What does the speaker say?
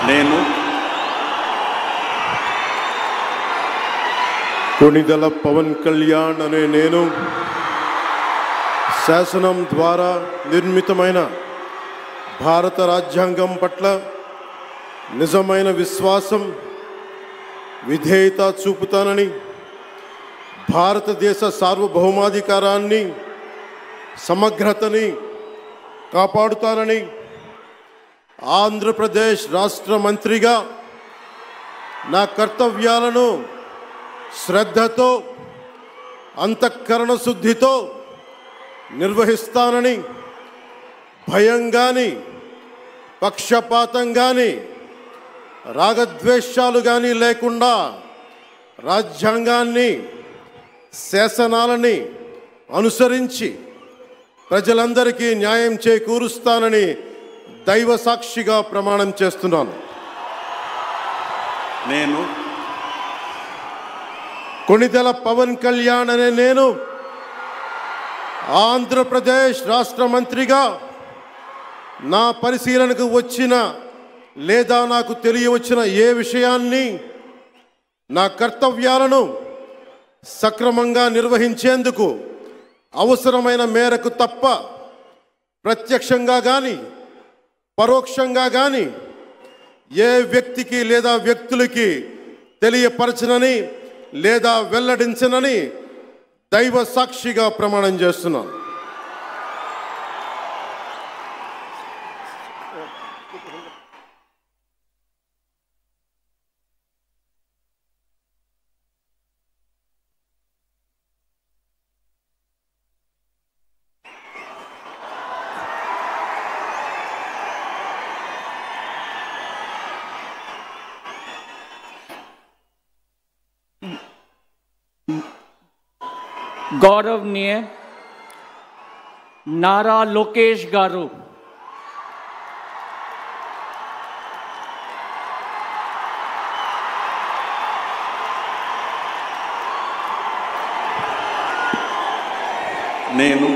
నేను కొణిదెల పవన్ కళ్యాణ్ అనే నేను శాసనం ద్వారా నిర్మితమైన భారత రాజ్యాంగం పట్ల నిజమైన విశ్వాసం విధేయత చూపుతానని, భారతదేశ సార్వభౌమాధికారాన్ని సమగ్రతని కాపాడుతానని, ఆంధ్రప్రదేశ్ రాష్ట్ర మంత్రిగా నా కర్తవ్యాలను శ్రద్ధతో అంతఃకరణ శుద్ధితో నిర్వహిస్తానని, భయం కానీ పక్షపాతం కానీ రాగద్వేషాలు కానీ లేకుండా రాజ్యాంగాన్ని శాసనాలని అనుసరించి ప్రజలందరికీ న్యాయం చేకూరుస్తానని దైవ సాక్షిగా ప్రమాణం చేస్తున్నాను. నేను కొణిదెల పవన్ కళ్యాణ్ అనే నేను ఆంధ్రప్రదేశ్ రాష్ట్ర మంత్రిగా నా పరిశీలనకు వచ్చిన లేదా నాకు తెలియవచ్చిన ఏ విషయాన్ని నా కర్తవ్యాలను సక్రమంగా నిర్వహించేందుకు అవసరమైన మేరకు తప్ప ప్రత్యక్షంగా కానీ పరోక్షంగా కానీ ఏ వ్యక్తికి లేదా వ్యక్తులకి తెలియపరచనని లేదా వెల్లడించనని దైవ సాక్షిగా ప్రమాణం చేస్తున్నాను. गौरवनीय नारा लोकेश गारू, నేను